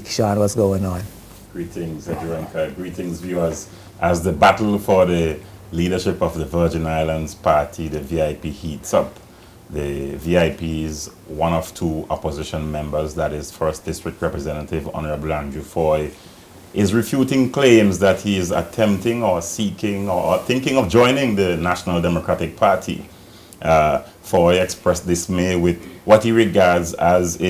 Sean, what's going on? Greetings, Adjuranka. Greetings, viewers. As the battle for the leadership of the Virgin Islands Party, the VIP, heats up, the VIP is one of two opposition members, that is First District Representative Honorable Andrew Foy, is refuting claims that he is attempting or seeking or thinking of joining the National Democratic Party. Foy expressed dismay with what he regards as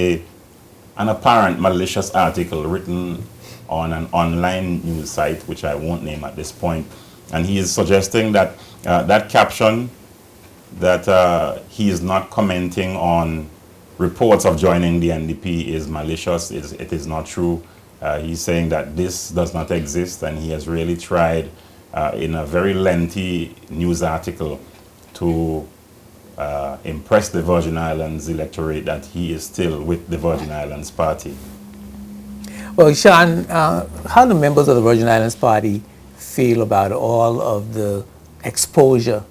an apparent malicious article written on an online news site, which I won't name at this point. And he is suggesting that that caption, that he is not commenting on reports of joining the NDP, is malicious. It is not true. He's saying that this does not exist, and he has really tried in a very lengthy news article to impress the Virgin Islands electorate that he is still with the Virgin Islands Party. Well, Sean, how do members of the Virgin Islands Party feel about all of the exposure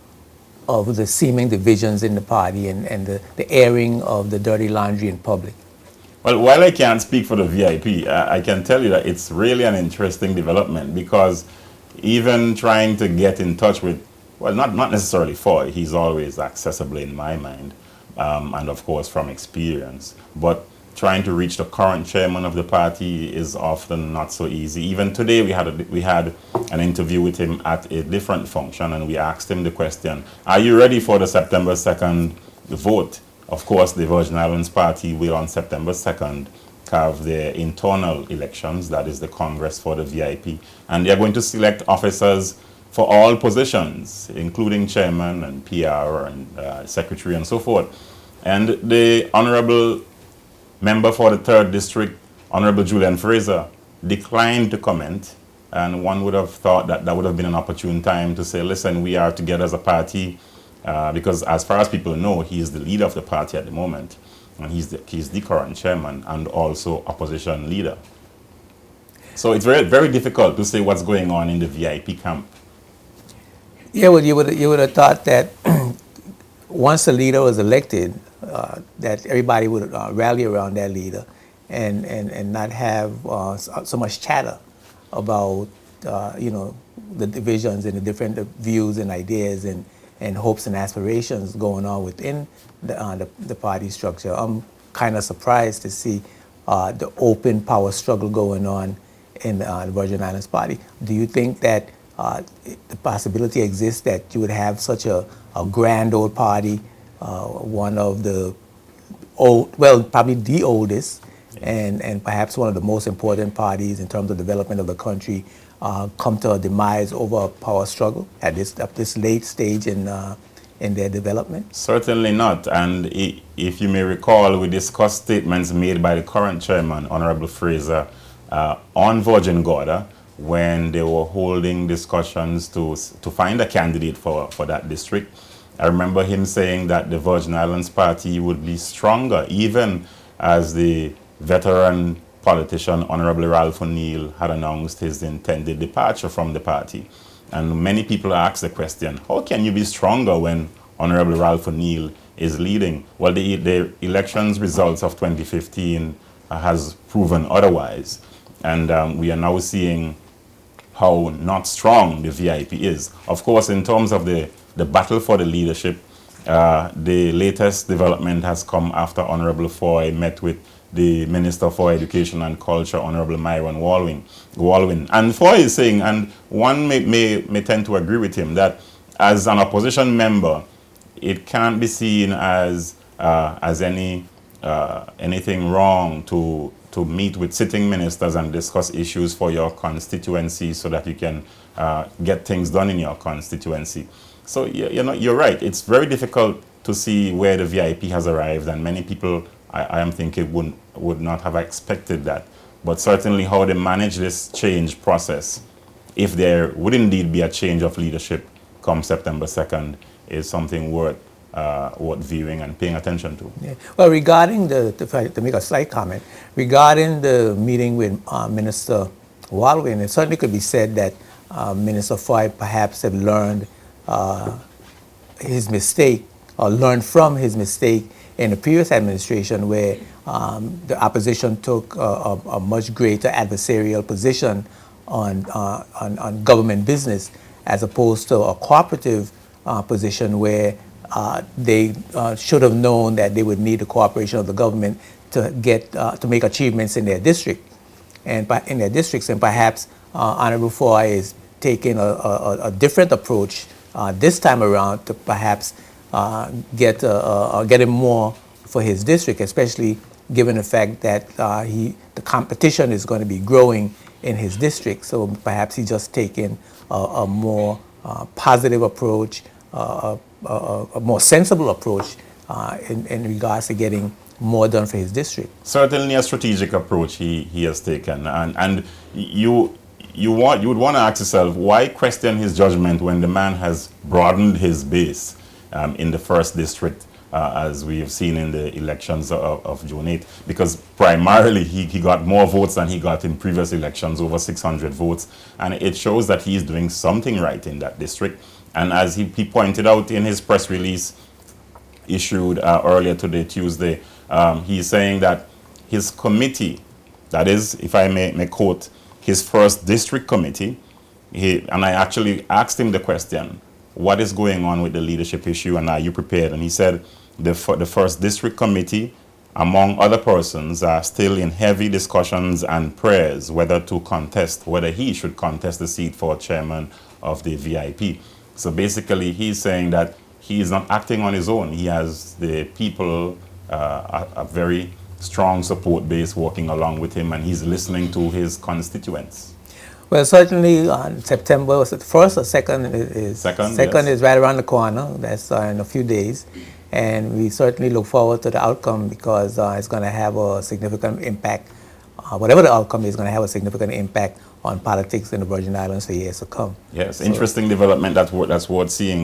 of the seeming divisions in the party and the airing of the dirty laundry in public? Well, while I can't speak for the VIP, I can tell you that it's really an interesting development, because even trying to get in touch with, well, not necessarily Foy, he's always accessible in my mind, and of course from experience, but trying to reach the current chairman of the party is often not so easy. Even today we had an interview with him at a different function, and we asked him the question, are you ready for the September 2nd vote? Of course, the Virgin Islands Party will on September 2nd have their internal elections, that is the Congress for the VIP, and they're going to select officers for all positions, including chairman and PR and secretary and so forth. And the Honorable Member for the 3rd District, Honorable Julian Fraser, declined to comment, and one would have thought that that would have been an opportune time to say, listen, we are together as a party, because as far as people know, he is the leader of the party at the moment, and he's the current chairman and also opposition leader. So it's very, very difficult to say what's going on in the VIP camp. Yeah, well, you would have thought that once a leader was elected, that everybody would rally around that leader and not have so much chatter about the divisions and the different views and ideas and hopes and aspirations going on within the party structure. I'm kind of surprised to see the open power struggle going on in the Virgin Islands Party. Do you think that the possibility exists that you would have such a grand old party, one of the old, well, probably the oldest, and perhaps one of the most important parties in terms of development of the country, come to a demise over a power struggle at this late stage in their development? Certainly not. And if you may recall, we discussed statements made by the current chairman, Honorable Fraser, on Virgin Gorda, when they were holding discussions to find a candidate for that district. I remember him saying that the Virgin Islands Party would be stronger, even as the veteran politician Honorable Ralph O'Neill had announced his intended departure from the party. And many people ask the question, how can you be stronger when Honorable Ralph O'Neill is leading? Well, the elections results of 2015 has proven otherwise. And we are now seeing how not strong the VIP is. Of course, in terms of the battle for the leadership, the latest development has come after Honorable Foy met with the Minister for Education and Culture, Honorable Myron Walwyn. And Foy is saying, and one may tend to agree with him, that as an opposition member, it can't be seen as anything wrong to meet with sitting ministers and discuss issues for your constituency so that you can get things done in your constituency. So you're right. It's very difficult to see where the VIP has arrived, and many people, I am thinking, would not have expected that. But certainly how they manage this change process, if there would indeed be a change of leadership come September 2nd, is something worth viewing and paying attention to. Yeah. Well, regarding to make a slight comment, regarding the meeting with Minister Walwyn, it certainly could be said that Minister Foy perhaps have learned his mistake, or learned from his mistake in the previous administration, where the opposition took a much greater adversarial position on government business as opposed to a cooperative position where they should have known that they would need the cooperation of the government to make achievements in their district and in their districts, and perhaps Honorable Foy is taking a different approach this time around to perhaps get him more for his district, especially given the fact that the competition is going to be growing in his district. So perhaps he's just taking a more positive approach, a more sensible approach in regards to getting more done for his district. Certainly a strategic approach he has taken. And you would want to ask yourself, why question his judgment when the man has broadened his base in the first district, as we have seen in the elections of June 8th? Because primarily he got more votes than he got in previous elections, over 600 votes. And it shows that he's doing something right in that district. And as he pointed out in his press release issued earlier today, Tuesday, he's saying that his committee, that is, if I may quote, his first district committee, and I actually asked him the question, what is going on with the leadership issue and are you prepared? And he said the first district committee, among other persons, are still in heavy discussions and prayers whether he should contest the seat for chairman of the VIP. So basically he's saying that he is not acting on his own. He has the people, a very strong support base working along with him, and he's listening to his constituents. Well, certainly on September, was it 1st or 2nd? Second yes. is right around the corner. That's in a few days. And we certainly look forward to the outcome because it's going to have a significant impact. Whatever the outcome is going to have a significant impact on politics in the Virgin Islands for years to come. Yes, interesting development that's worth seeing.